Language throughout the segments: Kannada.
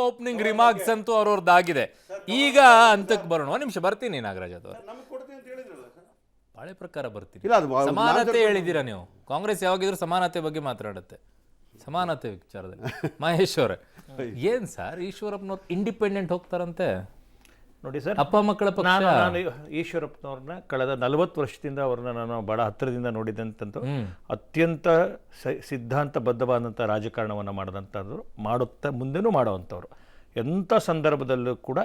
ಓಪನಿಂಗ್ ರಿಮಾರ್ಕ್ಸ್ ಅಂತೂ ಅವ್ರವ್ರದ್ದಾಗಿದೆ. ಈಗ ಅಂತಕ್ಕೆ ಬರೋಣ. ಒಂದು ನಿಮಿಷ ಬರ್ತೀನಿ ನಾಗರಾಜ್ ಅವರು, ಬಾಳೆ ಪ್ರಕಾರ ಬರ್ತೀನಿ. ಸಮಾನತೆ ಹೇಳಿದ್ದೀರಾ ನೀವು. ಕಾಂಗ್ರೆಸ್ ಯಾವಾಗಿದ್ರು ಸಮಾನತೆ ಬಗ್ಗೆ ಮಾತಾಡುತ್ತೆ, ಸಮಾನತೆ ವಿಚಾರದಲ್ಲಿ. ಮಹೇಶ್ ಅವರೇ, ಏನ್ ಸರ್ ಈಶ್ವರಪ್ಪನವ್ರು ಇಂಡಿಪೆಂಡೆಂಟ್ ಹೋಗ್ತಾರಂತೆ ನೋಡಿ ಸರ್, ಅಪ್ಪ ಮಕ್ಕಳ ಪಕ್ಷ. ನಾನು ಈಶ್ವರಪ್ಪನವ್ರನ್ನ ಕಳೆದ 40 ವರ್ಷದಿಂದ ಅವ್ರನ್ನ ನಾನು ಬಹಳ ಹತ್ತಿರದಿಂದ ನೋಡಿದಂಥದ್ದು. ಅತ್ಯಂತ ಸಿದ್ಧಾಂತಬದ್ಧವಾದಂಥ ರಾಜಕಾರಣವನ್ನು ಮಾಡಿದಂಥದ್ದು, ಮಾಡುತ್ತಾ ಮುಂದೆನೂ ಮಾಡುವಂಥವ್ರು. ಎಂಥ ಸಂದರ್ಭದಲ್ಲೂ ಕೂಡ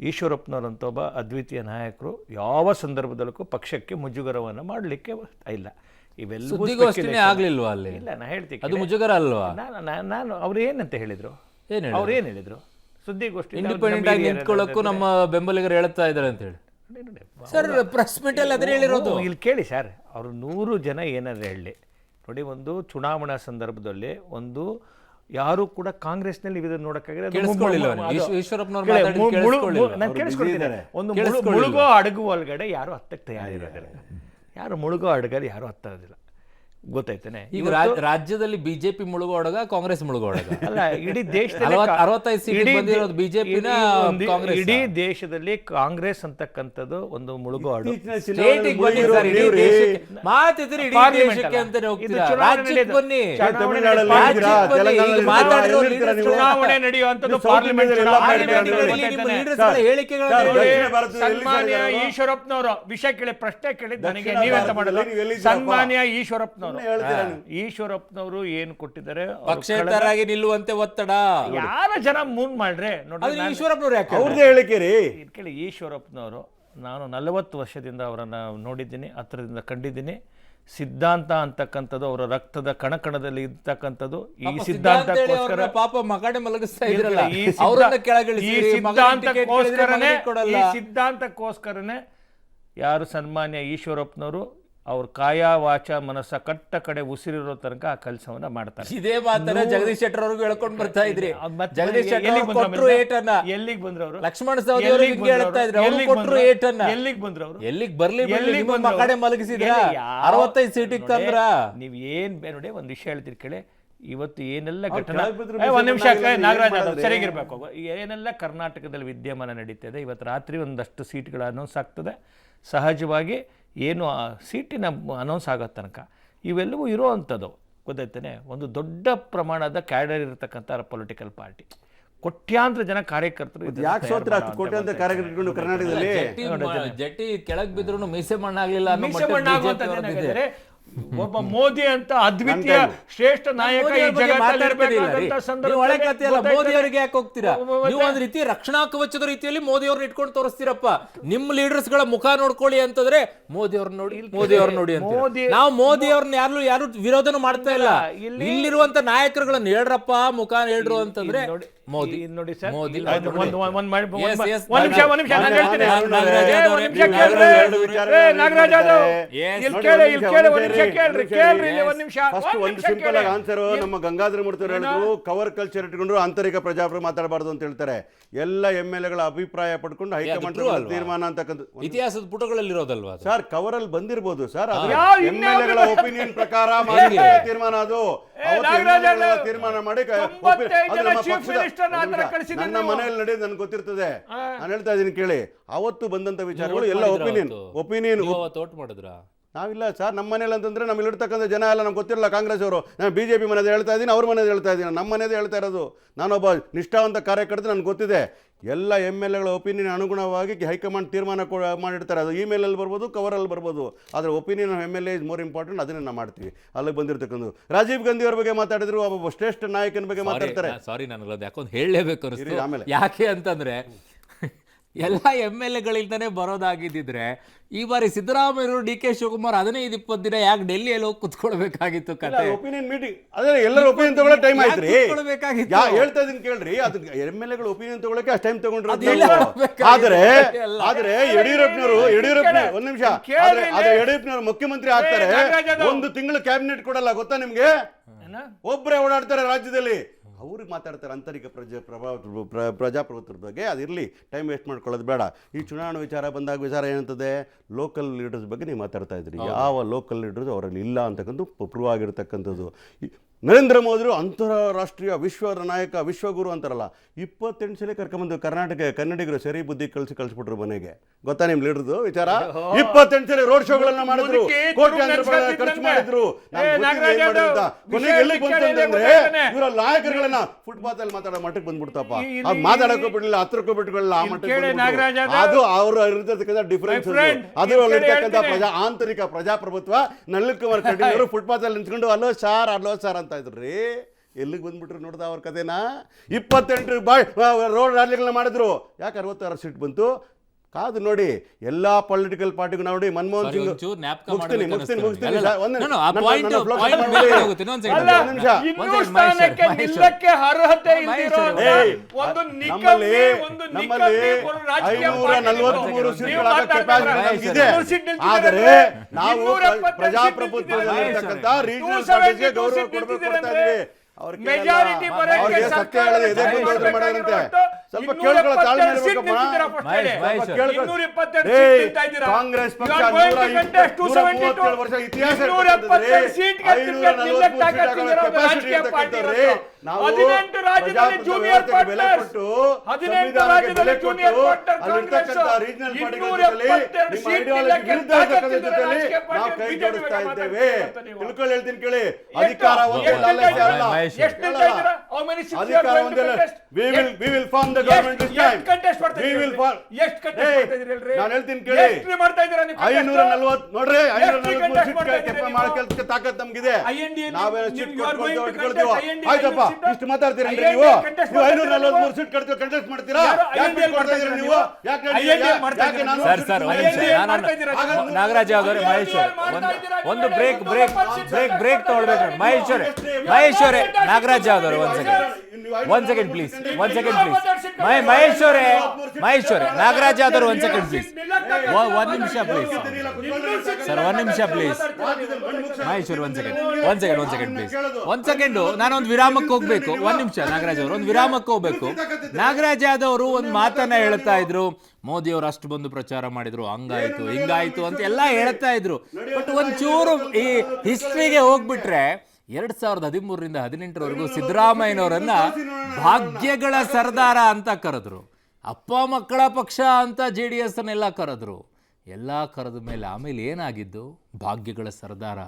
ಈಶ್ವರಪ್ಪನವರಂಥ ಒಬ್ಬ ಅದ್ವಿತೀಯ ನಾಯಕರು ಯಾವ ಸಂದರ್ಭದಲ್ಲೂ ಪಕ್ಷಕ್ಕೆ ಮುಜುಗರವನ್ನು ಮಾಡಲಿಕ್ಕೆ ಇಲ್ಲ. ಇವೆಲ್ಲವೂ ಆಗ್ಲಿಲ್ವಾ ಅಲ್ಲಿ? ಇಲ್ಲ, ನಾನು ಹೇಳ್ತೀನಿ, ಅದು ಮುಜುಗರ ಅಲ್ವಾ? ನಾನು ಅವ್ರು ಏನಂತ ಹೇಳಿದ್ರು, ಅವ್ರು ಏನು ಹೇಳಿದ್ರು ಸುದ್ದಿಗೋಷ್ಠಿ, ಇಂಡಿಪೆಂಡೆಂಟ್ ಆಗಿ ನಿಂತ್ಕೊಳ್ಳೋಕ್ಕೂ ನಮ್ಮ ಬೆಂಬಲಿಗರು ಹೇಳ್ತಾ ಇದ್ದಾರೆ ಅಂತ ಹೇಳಿ ಸರ್ ಪ್ರೆಸ್ ಮೀಟ್ ಅಲ್ಲಿ ಅದೇ ಹೇಳಿರೋದು. ಇಲ್ಲಿ ಕೇಳಿ ಸರ್, ಅವರು 100 ಜನ ಏನಾದ್ರು ಹೇಳಿ ನೋಡಿ, ಒಂದು ಚುನಾವಣಾ ಸಂದರ್ಭದಲ್ಲಿ ಒಂದು ಯಾರು ಕೂಡ ಕಾಂಗ್ರೆಸ್ನಲ್ಲಿ ಇದನ್ನು ನೋಡಕ್ಕಾಗಿಲ್ಲ. ನಾನು ಕೇಳಿಸ್ಕೊಳ್ತೀನಿ, ಒಂದು ಮುಳುಗೋ ಅಡಗು ಒಳಗಡೆ ಯಾರು ಹತ್ತಕ್ಕೆ ತಯಾರಿರೋದಿಲ್ಲ. ಯಾರು ಮುಳುಗೋ ಅಡಗಲ್ಲಿ ಯಾರು ಹತ್ತೋದಿಲ್ಲ, ಗೊತ್ತಾಯ್ತಾನೆ. ಈಗ ರಾಜ್ಯದಲ್ಲಿ ಬಿಜೆಪಿ ಮುಳುಗೋ ಒಳಗ, ಕಾಂಗ್ರೆಸ್ ಮುಳುಗೋ ಒಳಗ ಅಲ್ಲ, ಇಡೀ ದೇಶದಲ್ಲಿ 65 ಸೀಟ್ ಬಂದಿರೋದು ಬಿಜೆಪಿನ. ಇಡೀ ದೇಶದಲ್ಲಿ ಕಾಂಗ್ರೆಸ್ ಅಂತಕ್ಕಂಥದ್ದು ಒಂದು ಮುಳುಗೋ ಅಡು. ಚುನಾವಣೆ ನಡೆಯುವಂಥದ್ದು ಪಾರ್ಲಿಮೆಂಟ್. ಸನ್ಮಾನ್ಯ ಈಶ್ವರಪ್ಪನವರು ವಿಷಯ ಕೇಳಿ ಪ್ರಶ್ನೆ ಕೇಳಿ ನನಗೆ ನೀವೆಂತ ಮಾಡಲ್ಲ. ಸನ್ಮಾನ್ಯ ಈಶ್ವರಪ್ಪನವರು ಏನು ಕೊಟ್ಟಿದ್ದಾರೆ, ಪಕ್ಷೇತರಾಗಿ ನಿಲ್ಲುವಂತೆ ಒತ್ತಡ ಯಾರ ಜನ ಮೂನ್ ಮಾಡ್ರೆ ನೋಡಿ. ಅವ್ರದ್ದೇ ಹೇಳಿಕೆ ರೀ. ಕೇಳಿ, ಈಶ್ವರಪ್ಪನವರು ನಾನು 40 ವರ್ಷದಿಂದ ಅವರನ್ನ ನೋಡಿದ್ದೀನಿ, ಹತ್ತಿರದಿಂದ ಕಂಡಿದ್ದೀನಿ. ಸಿದ್ಧಾಂತ ಅಂತಕ್ಕಂಥದ್ದು ಅವರ ರಕ್ತದ ಕಣಕಣದಲ್ಲಿ ಇರ್ತಕ್ಕಂಥದ್ದು. ಈ ಸಿದ್ಧಾಂತಕ್ಕೋಸ್ಕರ ಪಾಪ ಮಗಡೆ ಮಲಗಿಸ್ತಾ ಇದ್ರಲ್ಲ, ಈ ಸಿದ್ಧಾಂತಕ್ಕೋಸ್ಕರನೇ ಯಾರು ಸನ್ಮಾನ್ಯ ಈಶ್ವರಪ್ಪನವರು ಅವ್ರ ಕಾಯ ವಾಚ ಮನಸ್ಸ ಕಟ್ಟ ಕಡೆ ಉಸಿರಿರೋ ತನಕ ಆ ಕೆಲಸವನ್ನ ಮಾಡ್ತಾರೆ. ಇದೇ ಮಾತನ್ನ ಜಗದೀಶ್ ಶೆಟ್ಟರ್ ಅವ್ರಿಗೂ ಹೇಳ್ಕೊಂಡು ಬರ್ತಾ ಇದ್ರಿ. ಜಗದೀಶ್ ಶೆಟ್ಟರ್ ಕೊಟ್ಟರು ಏಟನ್ನ, ಎಲ್ಲಿಗೆ ಬಂದ್ರು ಅವರು? ಲಕ್ಷ್ಮಣ ಸವದಿ ಅವರಿಗೆ ಹೇಳ್ತಾ ಇದ್ರು, ಅವರು ಕೊಟ್ಟರು ಏಟನ್ನ. ಎಲ್ಲಿಗೆ ಬಂದ್ರು ಅವರು? ಎಲ್ಲಿಗೆ ಬರ್ಲಿ, ನಿಮ್ಮ ಮಗಡೆ ಮಲಗಿಸಿದ್ರ 65 ಸೀಟಿಗೆ ತಂದ್ರ. ನೀವ್ ಏನ್ ನೋಡಿ, ಒಂದ್ ವಿಷಯ ಹೇಳ್ತೀರಿ ಕೇಳಿ. ಇವತ್ತು ಏನೆಲ್ಲ ಘಟನೆ, ಒಂದ್ ನಿಮಿಷ ನಾಗರಾಜ್ ಸರಿಯಾಗಿರ್ಬೇಕು, ಏನೆಲ್ಲ ಕರ್ನಾಟಕದಲ್ಲಿ ವಿದ್ಯಮಾನ ನಡೀತದೆ. ಇವತ್ತು ರಾತ್ರಿ ಒಂದಷ್ಟು ಸೀಟ್ಗಳ ಅನೌನ್ಸ್ ಆಗ್ತದೆ. ಸಹಜವಾಗಿ ಏನು ಆ ಸೀಟಿನ ಅನೌನ್ಸ್ ಆಗೋ ತನಕ ಇವೆಲ್ಲವೂ ಇರೋವಂಥದ್ದು, ಗೊತ್ತಾಯ್ತಾನೆ. ಒಂದು ದೊಡ್ಡ ಪ್ರಮಾಣದ ಕ್ಯಾಡರ್ ಇರತಕ್ಕಂಥ ಪೊಲಿಟಿಕಲ್ ಪಾರ್ಟಿ, ಕೋಟ್ಯಾಂತರ ಜನ ಕಾರ್ಯಕರ್ತರು. ಕರ್ನಾಟಕದಲ್ಲಿ ಜಟ್ಟಿ ಕೆಳಗ್ ಬಿದ್ರು ಮೀಸೆ ಮಣ್ಣಾಗ್ಲಿಲ್ಲ. ಒಬ್ಬ ಮೋದಿ ಅಂತ ಅದ್ವಿತೀಯ ಶ್ರೇಷ್ಠ ನಾಯಕ ಈ ಜಗತ್ತಲ್ಲಿರಬೇಕಾದಂತ ಸಂದರ್ಭ ಮೋದಿ ಅವರಿಗೆ ಯಾಕೆ ಹೋಗ್ತೀರಾ ನೀವು? ಒಂದ್ ರೀತಿ ರಕ್ಷಣಾ ಕವಚದ ರೀತಿಯಲ್ಲಿ ಮೋದಿ ಅವ್ರನ್ನ ಇಟ್ಕೊಂಡು ತೋರಿಸ್ತೀರಪ್ಪ. ನಿಮ್ ಲೀಡರ್ಸ್ ಗಳ ಮುಖ ನೋಡ್ಕೊಳ್ಳಿ ಅಂತಂದ್ರೆ ಮೋದಿ ಅವ್ರನ್ನ ನೋಡಿ, ಮೋದಿ ಅವ್ರನ್ನ ನೋಡಿ ಅಂತ. ನಾವು ಮೋದಿ ಅವ್ರನ್ನ ಯಾರು ವಿರೋಧನೂ ಮಾಡ್ತಾ ಇಲ್ಲ. ಇಲ್ಲಿರುವಂತ ನಾಯಕರುಗಳನ್ನ ಹೇಳ್ರಪ್ಪ, ಮುಖ ಹೇಳ್ರು ಅಂತಂದ್ರೆ ಮೋದಿ ನೋಡಿ ಸರ್. ಮೋದಿ ಸಿಂಪಲ್ ಆಗಿ ಆನ್ಸರ್ ನಮ್ಮ ಗಂಗಾಧರ ಮೂರ್ತಿ ಹೇಳಿದ್ರು, ಕವರ್ ಕಲ್ಚರ್ ಇಟ್ಕೊಂಡ್ರು ಆಂತರಿಕ ಪ್ರಜಾಪ್ರಭುತ್ವ ಮಾತಾಡಬಾರ್ದು ಅಂತ ಹೇಳ್ತಾರೆ. ಎಲ್ಲ MLA ಅಭಿಪ್ರಾಯ ಪಡ್ಕೊಂಡು ಹೈಕಮಾಂಡ್ ತೀರ್ಮಾನ ಅಂತಕ್ಕಂಥ ಇತಿಹಾಸದ ಪುಟಗಳಲ್ಲಿ ಇರೋದಲ್ವಾ ಸರ್? ಕವರ್ ಅಲ್ಲಿ ಬಂದಿರಬಹುದು ಸರ್, MLA ಒಪಿನಿಯನ್ ಪ್ರಕಾರ ತೀರ್ಮಾನ. ಅದು ತೀರ್ಮಾನ ಮಾಡಿ ನನ್ನ ಮನೆಯಲ್ಲಿ ನಡೆಯೋದು ನನ್ಗೆ ಗೊತ್ತಿರ್ತದೆ. ನಾನು ಹೇಳ್ತಾ ಇದೀನಿ ಕೇಳಿ, ಅವತ್ತು ಬಂದಂತ ವಿಚಾರಗಳು ಎಲ್ಲ ಒಪಿನಿಯನ್ ತೋಟ ಮಾಡಿದ್ರ. ನಾವಿಲ್ಲ ಸರ್, ನಮ್ಮ ಮನೇಲಿ ಅಂತಂದ್ರೆ ನಮ್ಗೆ ಇರ್ತಕ್ಕಂಥ ಜನ ಎಲ್ಲ ನಮ್ಗೆ ಗೊತ್ತಿರಲ್ಲ. ಕಾಂಗ್ರೆಸ್ ಅವರು, ನಾನು BJP ಮನೇದು ಹೇಳ್ತಾ ಇದ್ದೀನಿ, ಅವ್ರ ಮನೇದು ಹೇಳ್ತಾ ಇದ್ದೀನಿ, ನಮ್ಮ ಮನೇದೇ ಹೇಳ್ತಾ ಇರೋದು. ನಾನೊಬ್ಬ ನಿಷ್ಠಾವಂತ ಕಾರ್ಯಕರ್ತ, ನನಗೆ ಗೊತ್ತಿದೆ. ಎಲ್ಲ MLA ಒಪಿನಿಯನ್ ಅನುಗುಣವಾಗಿ ಹೈಕಮಾಂಡ್ ತೀರ್ಮಾನ ಮಾಡಿರ್ತಾರೆ. ಅದು ಇಮೇಲಲ್ಲಿ ಬರ್ಬೋದು, ಕವರಲ್ಲಿ ಬರ್ಬೋದು. ಆದರೆ opinion MLA is more important. ಅದನ್ನೇ ನಾವು ಮಾಡ್ತೀವಿ. ಅಲ್ಲಿಗೆ ಬಂದಿರತಕ್ಕಂಥ ರಾಜೀವ್ ಗಾಂಧಿ ಅವ್ರ ಬಗ್ಗೆ ಮಾತಾಡಿದ್ರು, ಒಬ್ಬ ಶ್ರೇಷ್ಠ ನಾಯಕನ ಬಗ್ಗೆ ಮಾತಾಡ್ತಾರೆ. ಸಾರಿ, ನನಗೆ ಯಾಕೊಂದು ಹೇಳಲೇಬೇಕು ಆಮೇಲೆ. ಯಾಕೆ ಅಂತಂದ್ರೆ ಎಲ್ಲ MLA ಬರೋದಾಗಿದ್ದಿದ್ರೆ ಈ ಬಾರಿ ಸಿದ್ದರಾಮಯ್ಯ, DK ಶಿವಕುಮಾರ್ 15-20 ದಿನ ಯಾಕೆ ಡೆಲ್ಲಿಯಲ್ಲಿ ಹೋಗಿ ಕುತ್ಕೊಳ್ಬೇಕಾಗಿತ್ತು? ಕತೆ ಒಪಿನಿಯನ್ ಮೀಟಿಂಗ್, ಅದೇ ಎಲ್ಲರ ಒಪಿನಿಯನ್ ತಗೊಳ್ಳೋ ಟೈಮ್ ಆಯ್ತು ರೀ. ಹೇಳ್ತಾ ಇದೀನಿ ಕೇಳ್ರಿ, ಅದು MLA ಒಪಿನಿಯನ್ ತಗೊಳಕ್ಕೆ ಅಷ್ಟು ಟೈಮ್ ತಗೊಂಡ್ರು. ಆದ್ರೆ ಯಡಿಯೂರಪ್ಪನವರು ಒಂದ್ ನಿಮಿಷ, ಯಡಿಯೂರಪ್ಪನವರು ಮುಖ್ಯಮಂತ್ರಿ ಆಗ್ತಾರೆ, 1 ತಿಂಗಳು ಕ್ಯಾಬಿನೆಟ್ ಕೊಡಲ್ಲ. ಗೊತ್ತಾ ನಿಮ್ಗೆ? ಒಬ್ಬರೇ ಓಡಾಡ್ತಾರೆ ರಾಜ್ಯದಲ್ಲಿ. ಅವ್ರಿಗೆ ಮಾತಾಡ್ತಾರೆ ಆಂತರಿಕ ಪ್ರಜಾಪ್ರಭುತ್ವದ ಬಗ್ಗೆ. ಅದಿರಲಿ, ಟೈಮ್ ವೇಸ್ಟ್ ಮಾಡ್ಕೊಳ್ಳೋದು ಬೇಡ. ಈ ಚುನಾವಣಾ ವಿಚಾರ ಬಂದಾಗ ವಿಚಾರ ಏನಂತದೆ, ಲೋಕಲ್ ಲೀಡರ್ಸ್ ಬಗ್ಗೆ ನೀವು ಮಾತಾಡ್ತಾ ಇದ್ರಿ. ಯಾವ ಲೋಕಲ್ ಲೀಡರ್ಸ್ ಅವರಲ್ಲಿ ಇಲ್ಲ ಅಂತಕ್ಕಂಥ ಪ್ರೂವ್ ಆಗಿರ್ತಕ್ಕಂಥದ್ದು. ನರೇಂದ್ರ ಮೋದಿರು ಅಂತಾರಾಷ್ಟ್ರೀಯ ವಿಶ್ವದ ನಾಯಕ ವಿಶ್ವಗುರು ಅಂತಾರಲ್ಲ, 28 ಸಲ ಕರ್ಕೊಂಬಂದು ಕನ್ನಡಿಗರು ಸರಿ ಬುದ್ಧಿ ಕಳಿಸ್ಬಿಟ್ರು ಮನೆಗೆ. ಗೊತ್ತಾ ನಿಮ್ ಲೀಡರ್ದು ವಿಚಾರ? 28 ಸಲ ರೋಡ್ ಶೋಗಳನ್ನ ಮಾಡಿದ್ರು, ಕೋಟ್ಯಾಂತರ ರೂಪಾಯಿ ಖರ್ಚು ಮಾಡಿದ್ರು. ಕೊನೆಗೆ ಎಲ್ಲಿಗೆ ಬಂತು ಅಂತಂದ್ರೆ ಇವರ ನಾಯಕರುಗಳನ್ನ ಫುಟ್ಪಾತ್ ಅಲ್ಲಿ ಮಾತಾಡೋ ಮಟ್ಟಕ್ಕೆ ಬಂದ್ಬಿಡ್ತಪ್ಪ. ಅದು ಮಾತಾಡಕ್ಕೂ ಬಿಡ್ಲಿಲ್ಲ, ಹತ್ರಕ್ಕೂ ಬಿಟ್ಕೊಳ್ಳಿಲ್ಲ, ಆ ಮಟ್ಟಕ್ಕೆ. ಅದು ಅವರು ಇರ್ತಕ್ಕಂಥ ಡಿಫರೆನ್ಸ್, ಅದು ಇರ್ತಕ್ಕಂಥ ಆಂತರಿಕ ಪ್ರಜಾಪ್ರಭುತ್ವ. ನಳಿನ್ ಕುಮಾರ್ ಕಟೀಲ್ ಅವರು ಫುಟ್ಪಾತ್ ಅಲ್ಲಿ ನಿಂತ್ಕೊಂಡು ಅಲ್ಲೋ ಸಾರ್ ಅಂತ ಇದ್ರಿ. ಎಲ್ಲಿಗೆ ಬಂದ್ಬಿಟ್ರು ನೋಡ್ದ ಅವ್ರ ಕಥೆನ? 28 ರೋಡ್ ರ್ಯಾಲಿಗಳನ್ನ ಮಾಡಿದ್ರು. ಯಾಕೆ 66 ಸೀಟ್ ಬಂತು? ಕಾದು ನೋಡಿ. ಎಲ್ಲಾ ಪೊಲಿಟಿಕಲ್ ಪಾರ್ಟಿಗೂ ನೋಡಿ. ಮನಮೋಹನ್ ಸಿಂಗ್ ಆದರೆ ನಾವು ಪ್ರಜಾಪ್ರಭುತ್ವದಲ್ಲಿರ್ತಕ್ಕಂಥ ರೀಜನಲ್ ಪಾರ್ಟಿಗೆ ಗೌರವ ಕೊಡ್ತಾ ಇದೀವಿ. ಮೆಜಾರಿಟಿ ಬರಕ್ಕೆ ಸರ್ಕಾರ ಸ್ವಲ್ಪ ಕೇಳ್ಕೊಳ್ಳೋ ತಾಳ್ಮೆ ಇರಬೇಕಮ್ಮ. ಕಾಂಗ್ರೆಸ್ ಪಕ್ಷ 137 ವರ್ಷ ಇತಿಹಾಸ ನಾವು ಪ್ರಜಾಪ್ರಭುತ್ವಕ್ಕೆ ಬೆಲೆ ಕೊಟ್ಟು ಸಂವಿಧಾನಕ್ಕೆ ಬೆಲೆ ಕೊಟ್ಟು ಅಲ್ಲಿರ್ತಕ್ಕಂಥ ರೀಜನಲ್ ಪಾರ್ಟಿಗಳ ಐಡಿಯಾಲಜಿ ವಿರುದ್ಧ ಇರ್ತಕ್ಕಂಥ ಜೊತೆಯಲ್ಲಿ ನಾವು ಕೈ ಜೋಡಿಸ್ತಾ ಇದ್ದೇವೆ. ತಿಳ್ಕೊಳ್ಳಿ, ಹೇಳ್ತೀನಿ ಕೇಳಿ. ಅಧಿಕಾರ ಒಂದೇ ಲಾಲಚೆ ಅಲ್ಲ. ಅಧಿಕಾರ ಒಂದೇ. We will form the government this time. We will form. ನಾನು ಹೇಳ್ತೀನಿ ಕೇಳಿ. 540 ನೋಡ್ರಿ, 543 ಸೀಟ್ ತಾಕತ್ ನಮ್ಗಿದೆ. ನಾವೇನೋ ಸೀಟ್ ಕೊಡ್ತೀವೋ ಆಯ್ತಪ್ಪ. ಇಷ್ಟು ಮಾತಾಡ್ತೀರೇನ್ರಿ ನೀವು? 543 ಸೀಟ್ ಕಂಟೆಸ್ಟ್ ಮಾಡ್ತೀರಾ? ಯಾಕೆ ಕೊಡ್ತಾ ಇದ್ದೀರಾ ನೀವು? ನಾಗರಾಜ್ ಅವರೇ, ಮಹೇಶ್ ಒಂದು ಬ್ರೇಕ್ ತಗೊಳ್ಬೇಕು. ಮಹೇಶ್ ಅವರೇ, ನಾಗರಾಜ್ ಅವರು ಒಂದ್ ಸೆಕೆಂಡ್ ಪ್ಲೀಸ್. ಮಹೇಶ್ ಅವರೇ, ನಾಗರಾಜ್ ಆದವರು ಒಂದ್ ಸೆಕೆಂಡ್ ಪ್ಲೀಸ್. ಒಂದ್ ನಿಮಿಷ ಪ್ಲೀಸ್ ಸರ್, ಒಂದ್ ನಿಮಿಷ ಪ್ಲೀಸ್. ಮಹೇಶ್ ಅವರು ಒಂದ್ ಸೆಕೆಂಡ್ ಪ್ಲೀಸ್. ಒಂದ್ ಸೆಕೆಂಡು, ನಾನೊಂದು ವಿರಾಮಕ್ಕೆ ಹೋಗ್ಬೇಕು. ಒಂದ್ ನಿಮಿಷ ನಾಗರಾಜ್ ಅವರು, ಒಂದು ವಿರಾಮಕ್ಕೆ ಹೋಗ್ಬೇಕು. ನಾಗರಾಜ್ ಅವರು ಒಂದು ಮಾತನ್ನ ಹೇಳ್ತಾ ಇದ್ರು, ಮೋದಿ ಅವರು ಅಷ್ಟು ಬಂದು ಪ್ರಚಾರ ಮಾಡಿದ್ರು, ಹಂಗಾಯ್ತು ಹಿಂಗಾಯ್ತು ಅಂತ ಎಲ್ಲ ಹೇಳ್ತಾ ಇದ್ರು. ಬಟ್ ಒಂಚೂರು ಈ ಹಿಸ್ಟ್ರಿಗೆ ಹೋಗ್ಬಿಟ್ರೆ 2013ರಿಂದ 2018ರವರೆಗೂ ಸಿದ್ದರಾಮಯ್ಯನವರನ್ನ ಭಾಗ್ಯಗಳ ಸರ್ದಾರ ಅಂತ ಕರೆದ್ರು, ಅಪ್ಪ ಮಕ್ಕಳ ಪಕ್ಷ ಅಂತ JDS ಅನ್ನೆಲ್ಲ ಕರೆದ್ರು. ಎಲ್ಲ ಕರೆದ ಮೇಲೆ ಆಮೇಲೆ ಏನಾಗಿದ್ದು? ಭಾಗ್ಯಗಳ ಸರ್ದಾರ.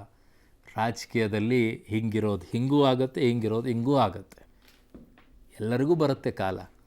ರಾಜಕೀಯದಲ್ಲಿ ಹಿಂಗಿರೋದು ಹಿಂಗೂ ಆಗುತ್ತೆ, ಹಿಂಗಿರೋದು ಹಿಂಗೂ ಆಗುತ್ತೆ. ಎಲ್ಲರಿಗೂ ಬರುತ್ತೆ ಕಾಲ.